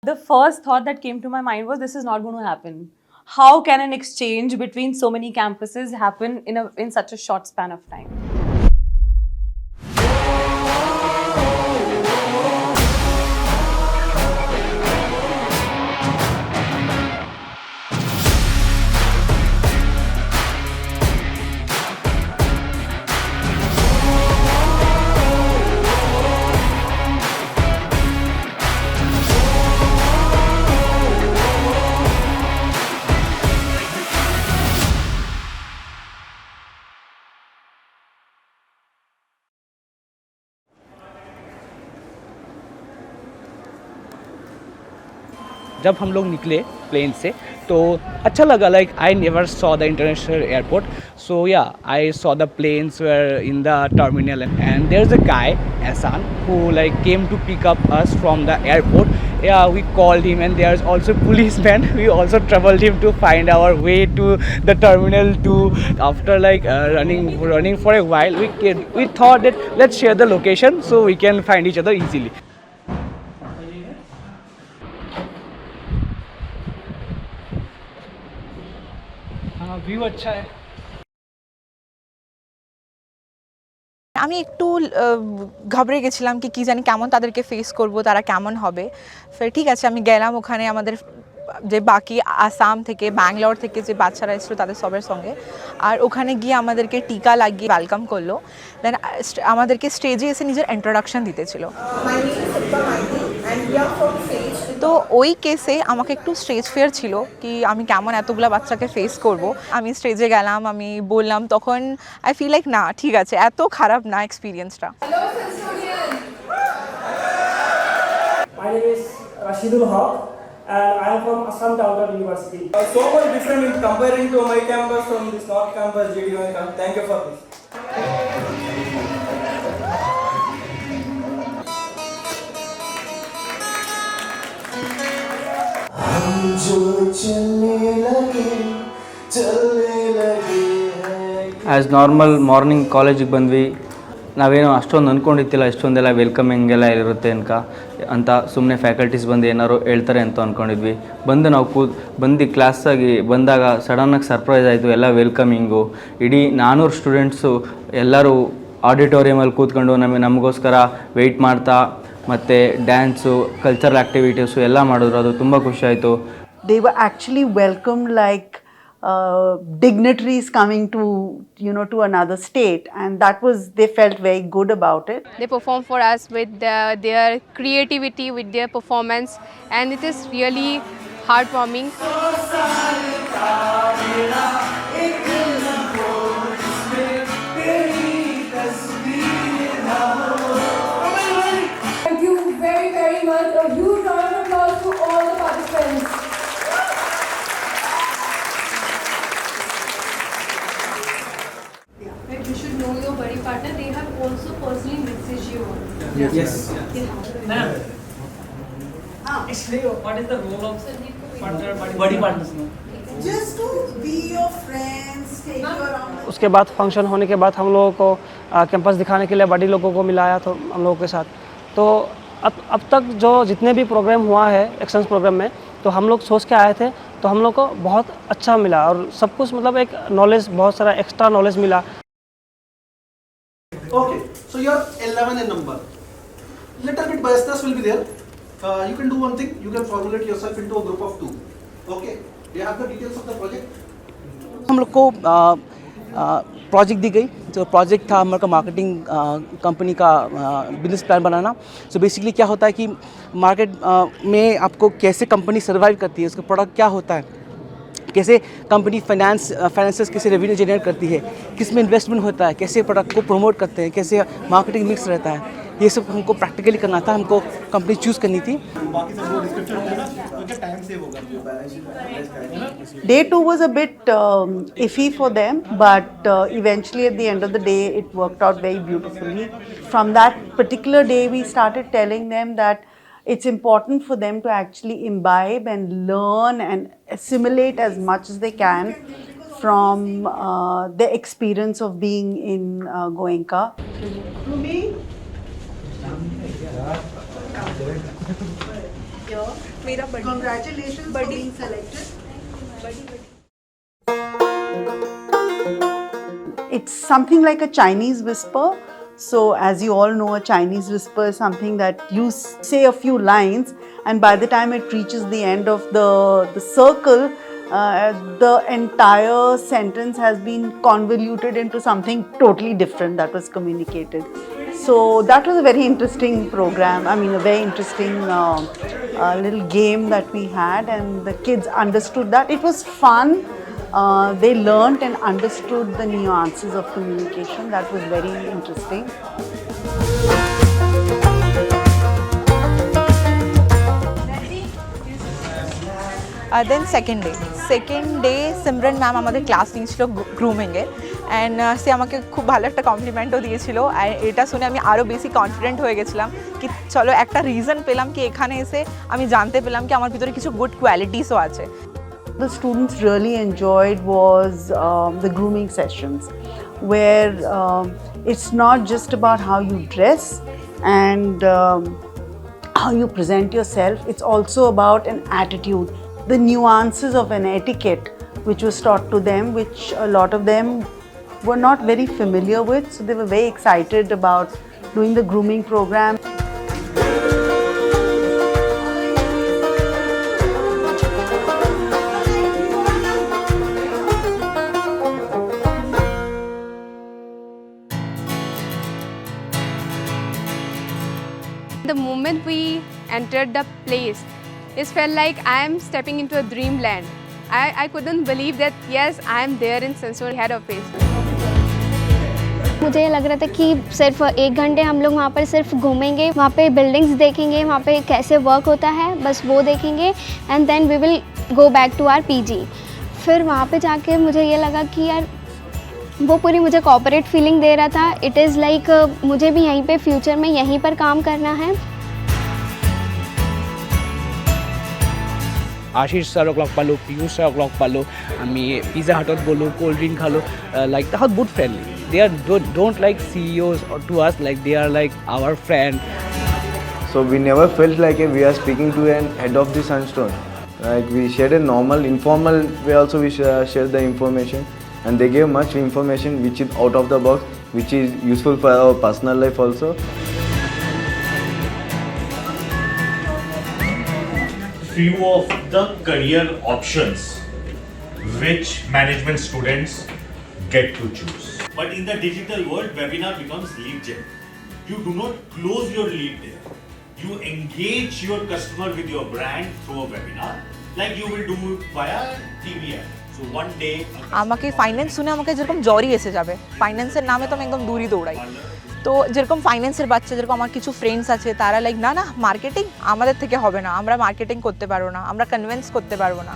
The first thought that came to my mind was this is not going to happen. How can an exchange between so many campuses happen in such a short span of time? जब हम लोग निकले plane से तो अच्छा लगा. Like I never saw the international airport. So yeah I saw the planes where in the terminal and there is a guy Ehsan who like came to pick up us from the airport. Yeah, we called him and there's also policeman. We also troubled him to find our way to the terminal to. After like running for a while, we thought that let's share the location so we can find each other easily. हाँ, view अच्छा है. আমি একটু ঘাবড়ে গেছিলাম কি জানি কেমন তাদেরকে ফেস করব, তারা কেমন হবে. ঠিক আছে, আমি গেলাম ওখানে আমাদের যে বাকি আসাম থেকে ব্যাঙ্গালোর থেকে যে বাচ্চারা এসেছিলো তাদের সবার সঙ্গে, আর ওখানে গিয়ে আমাদেরকে টিকা লাগিয়ে ওয়েলকাম করলো. দেন আমাদেরকে স্টেজে এসে নিজের ইন্ট্রোডাকশন দিতেছিল. তো ওই কেসে আমাকে একটু স্টেজ ফিয়ার ছিল কি আমি কেমন এতগুলো বাচ্চাকে ফেস করব. আমি স্টেজে গেলাম, আমি বললাম, তখন আই ফিল লাইক না ঠিক আছে, এত খারাপ না এক্সপিরিয়েন্সটা. My name is Rashidul Haq and I am from Assam Downtown University. So much different in comparing to my campus from this North Campus GDU. Thank you for this. As normal morning ಕಾಲೇಜಿಗೆ ಬಂದ್ವಿ. ನಾವೇನೋ ಅಷ್ಟೊಂದು ಅಂದ್ಕೊಂಡಿದ್ದಿಲ್ಲ ಇಷ್ಟೊಂದೆಲ್ಲ welcoming ಎಲ್ಲ ಇರುತ್ತೆ ಅಂತ ಸುಮ್ಮನೆ faculties ಬಂದು ಏನಾರು ಹೇಳ್ತಾರೆ ಅಂತ ಅಂದ್ಕೊಂಡಿದ್ವಿ. ನಾವು ಬಂದು ಕ್ಲಾಸಾಗಿ ಬಂದಾಗ ಸಡನ್ನಾಗಿ ಸರ್ಪ್ರೈಸ್ ಆಯಿತು. ಎಲ್ಲ ವೆಲ್ಕಮಿಂಗು, ಇಡೀ 400 ಸ್ಟೂಡೆಂಟ್ಸು ಎಲ್ಲರೂ ಆಡಿಟೋರಿಯಮಲ್ಲಿ ಕೂತ್ಕೊಂಡು ನಮಗೋಸ್ಕರ ವೆಯ್ಟ್ ಮಾಡ್ತಾ ಮತ್ತು ಡ್ಯಾನ್ಸು, ಕಲ್ಚರಲ್ ಆ್ಯಕ್ಟಿವಿಟೀಸು ಎಲ್ಲ ಮಾಡಿದ್ರು. ಅದು ತುಂಬ ಖುಷಿ ಆಯಿತು. They were actually welcomed like dignitaries coming to to another state, and they felt very good about it. They perform for us with their creativity, with their performance, and it is really heartwarming. Thank you very, very much. A huge round of applause to all the participants. But you should know your buddy partner. They have also personally messaged you. Yes. Ma'am, explain what is the role of buddy partners? Just to be your friends, take you around. उसके बाद function होने के बाद हम लोगों को campus दिखाने के लिए बड़ी लोगों को मिलाया तो हम लोगों के साथ. तो अब तक जो जितने भी प्रोग्राम हुआ है एक्सचेंज प्रोग्राम में, तो हम लोग सोच के आए थे, तो हम लोग को बहुत अच्छा मिला और सब कुछ मतलब एक नॉलेज, बहुत सारा एक्स्ट्रा नॉलेज मिला. Okay, so you're 11 in number. Little bit biasness will be there. You can do one thing. You can formulate yourself into a group of 2. Okay. Do you have the details of the project? हम लोग को project दी गई. जो project था हमारा marketing company का business plan बनाना. So basically क्या होता है कि मार्केट में आपको कैसे कंपनी सर्वाइव करती है, उसका प्रोडक्ट क्या होता है, कैसे कंपनी फाइनेंसेस कैसे रेवेन्यू जनरेट करती है, किस में इन्वेस्टमेंट होता है, कैसे प्रोडक्ट को प्रमोट करते हैं, कैसे मार्केटिंग मिक्स रहता है, ये सब हमको प्रैक्टिकली करना था. हमको कंपनी चूज़ करनी थी. Day 2 was a bit iffy for them, but eventually at the end of the day it worked out very beautifully. From that particular day we started telling them that it's important for them to actually imbibe and learn and assimilate as much as they can from the experience of being in Goenka. here. Congratulations for being selected. It's something like a Chinese whisper. So as you all know, a Chinese whisper is something that you say a few lines, and by the time it reaches the end of the circle, the entire sentence has been convoluted into something totally different that was communicated. So that was a very interesting program. I mean, a very interesting little game that we had, and the kids understood that. It was fun. They learned and understood the nuances of communication. That was very interesting. Then second day Simran ma'am আমাদের class নিয়েছিল গ্রুমিংয়ের, and সে আমাকে খুব ভালো একটা কমপ্লিমেন্টও দিয়েছিল। আর এটা শুনে আমি আরও বেশি কনফিডেন্ট হয়ে গেছিলাম কি চলো একটা রিজন পেলাম কি এখানে এসে আমি জানতে পেলাম কি আমার ভিতরে কিছু গুড কোয়ালিটিসও আছে। The students really enjoyed was the grooming sessions, where it's not just about how you dress and how you present yourself, it's also about an attitude, the nuances of an etiquette which was taught to them, which a lot of them were not very familiar with, so they were very excited about doing the grooming program. The moment we entered the place, it felt like I am stepping into a dreamland. I couldn't believe that yes, I am there in Sensory head office. मुझे लग रहा था कि सिर्फ 1 घंटे हम लोग वहाँ पर सिर्फ घूमेंगे, वहाँ पे बिल्डिंग्स देखेंगे, वहाँ पे कैसे वर्क होता है, बस वो देखेंगे, and then we will go back to our PG. फिर वहाँ पे जाके मुझे ये लगा कि यार वो पूरी मुझे कॉर्पोरेट फीलिंग दे रहा था। इट इज़ लाइक मुझे भी यहीं पे फ्यूचर में यहीं पर काम करना है। আশিস ছাৰক লগ পালোঁ, পীয়ুষ ছাৰক লগ পালোঁ, আমি পিজ্জা হাটত গ'লোঁ, ক'ল্ড ড্ৰিংক খালোঁ, লাইক তাহাঁত বহুত friendly. They are don't like CEOs to us, like they are like our friend. So we never felt like we are speaking to an head of the Sunstone. Like we shared a normal, informal way also we shared the information, and they gave much information which is out of the box, which is useful for our personal life also. Few of the career options which management students get to choose. But in the digital world, webinar becomes lead gen. You do not close your lead there. You engage your customer with your brand through a webinar like you will do via TV ad. So one day আমাকে finance শুনে আমাকে যেরকম জ্বরই এসে যাবে, ফাইন্যান্সের নামে তো আমি একদম দূরই দৌড়াই। তো যেরকম ফাইন্যান্সের বাচ্চা, যেরকম আমার কিছু ফ্রেন্ডস আছে, তারা লাইক না না মার্কেটিং আমাদের থেকে হবে না, আমরা মার্কেটিং করতে পারবো না, আমরা কনভিন্স করতে পারবো না,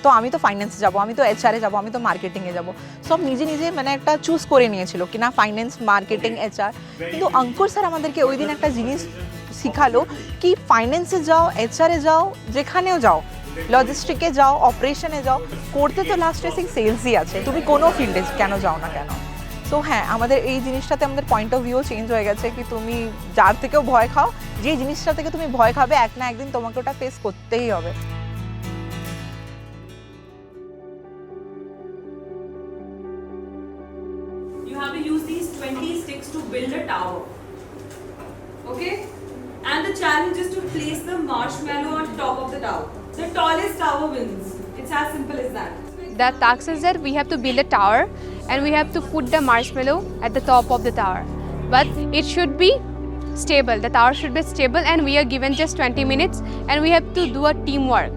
তো আমি তো ফাইন্যান্সে যাবো, আমি তো HR-এ যাবো, আমি তো মার্কেটিংয়ে যাবো। সব নিজে নিজে মানে একটা চুজ করে নিয়েছিল কি না ফাইন্যান্স, মার্কেটিং, HR। কিন্তু অঙ্কুর স্যার আমাদেরকে ওই দিন একটা জিনিস শিখালো কি ফাইন্যান্সে যাও, HR-এ যাও, যেখানেও যাও, লজিস্টিকে যাও, অপারেশনে যাও, করতে তো লাস্ট সেই সেলসই আছে, তুমি কোনো ফিল্ডে কেন যাও না কেন। সো হ্যাঁ, আমাদের এই জিনিসটাতে আমাদের পয়েন্ট অফ ভিউ চেঞ্জ হয়ে গেছে কি তুমি যার থেকেও ভয় খাও, যে জিনিসটা থেকে তুমি ভয় খাবে এক না একদিন তোমাকে ওটা ফেস করতেই হবে। You have to use these 20 sticks to build a tower. Okay? And the challenge is to place the marshmallow on top of the tower. The tallest tower wins. It's as simple as that. The task is that we have to build a tower and we have to put the marshmallow at the top of the tower. But it should be stable. The tower should be stable and we are given just 20 minutes and we have to do a teamwork.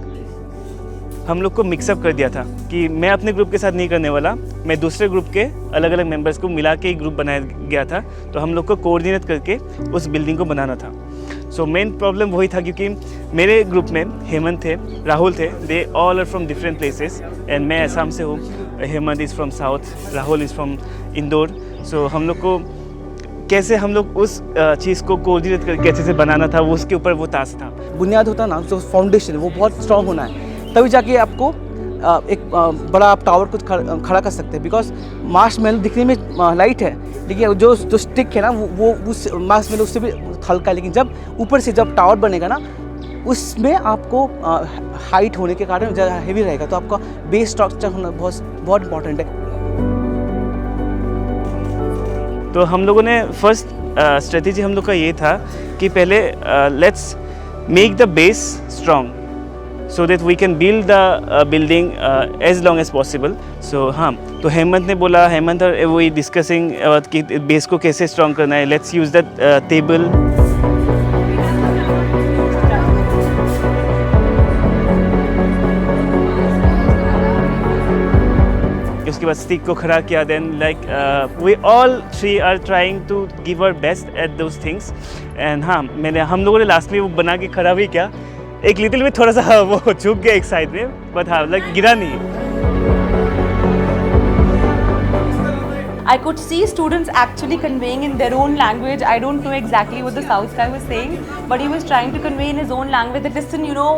हम लोग को mix up कर दिया था कि मैं अपने group के साथ नहीं करने वाला, मैं दूसरे ग्रुप के अलग अलग मेंबर्स को मिला के एक ग्रुप बनाया गया था। तो हम लोग को कोऑर्डिनेट करके उस बिल्डिंग को बनाना था। सो मेन प्रॉब्लम वही था क्योंकि मेरे ग्रुप में हेमंत थे, राहुल थे, they all are from different places and मैं असम से हूँ, Hemant is from south, Rahul is from Indore. So हम लोग को कैसे हम लोग उस चीज़ को कोऑर्डिनेट करके अच्छे से बनाना था, वो उसके ऊपर वो टास्क था। बुनियाद होता ना, जो फाउंडेशन वो बहुत स्ट्रॉन्ग होना है, तभी जाके आपको एक बड़ा आप टावर को खड़ा कर सकते हैं। बिकॉज मार्शमेलो दिखने में लाइट है, लेकिन जो स्टिक है ना वो उस मार्शमेलो उससे भी हल्का है, लेकिन जब ऊपर से जब टावर बनेगा ना उसमें आपको हाइट होने के कारण ज़्यादा हेवी रहेगा, तो आपका बेस स्ट्रक्चर होना बहुत इंपॉर्टेंट है। तो हम लोगों ने फर्स्ट स्ट्रेटेजी हम लोग का ये था कि पहले let's make the base strong so that we can build the building as long as possible. So हाँ, तो हेमंत ने बोला, हेमंत और वही डिस्कसिंग कि बेस को कैसे स्ट्रॉन्ग करना है, लेट्स यूज़ द टेबल। उसके बाद स्टिक को खड़ा किया, then like we all three are trying to give our best at those things. And हाँ, हम लोगों ने लास्ट में वो बना के खड़ा भी किया, एक लिटिल भी थोड़ा सा वो झुक गया एक साइड में, बट हाँ लाइक गिरा नहीं। I could see students actually conveying in their own language. I don't know exactly what the South guy was saying, but he was trying to convey in his own language that listen, you know,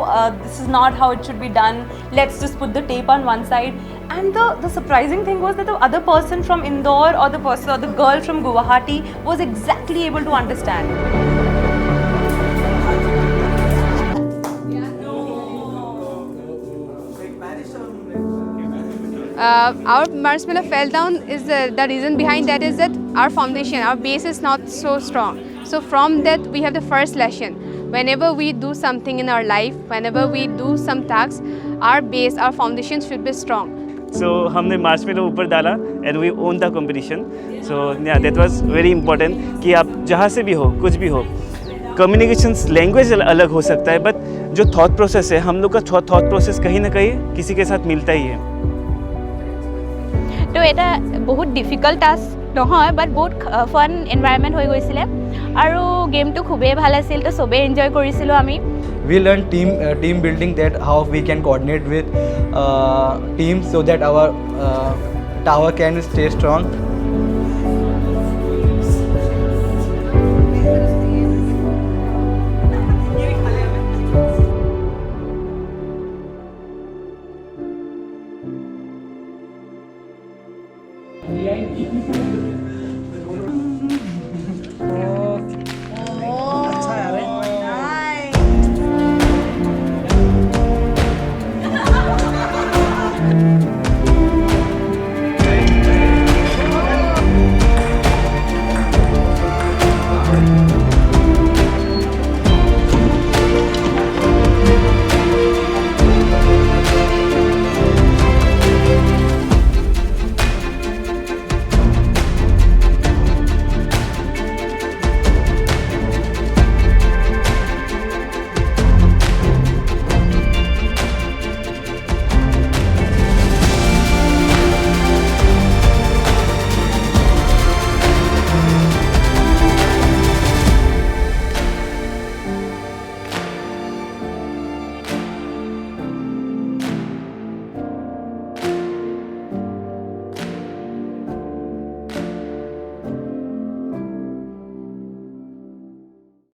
this is not how it should be done. Let's just put the tape on one side. And the surprising thing was that the other person from Indore or the girl from Guwahati was exactly able to understand. Our marshmallow fell down is the reason behind that is that our foundation, our base is not so strong. So from that we have the first lesson. Whenever we do something in our life, whenever we do some tasks, our base, our foundation should be strong. So हमने marshmallow ऊपर डाला and we won the competition. So yeah, that was very important कि आप जहाँ से भी हो, कुछ भी हो, कम्युनिकेशंस लैंग्वेज अलग हो सकता है, बट जो थॉट प्रोसेस है, हम लोग का थॉट प्रोसेस कहीं ना कहीं किसी के साथ मिलता ही है। তো এটা বহুত ডিফিকাল্ট টাস্ক নহয়, বাট বহুত ফান এনভাইৰনমেণ্ট হৈ গৈছিলে আৰু গেমটো খুবেই ভাল আছিল, তো চবেই এনজয় কৰিছিলোঁ আমি। We learned team building, that how we can coordinate with teams so that our tower can stay strong.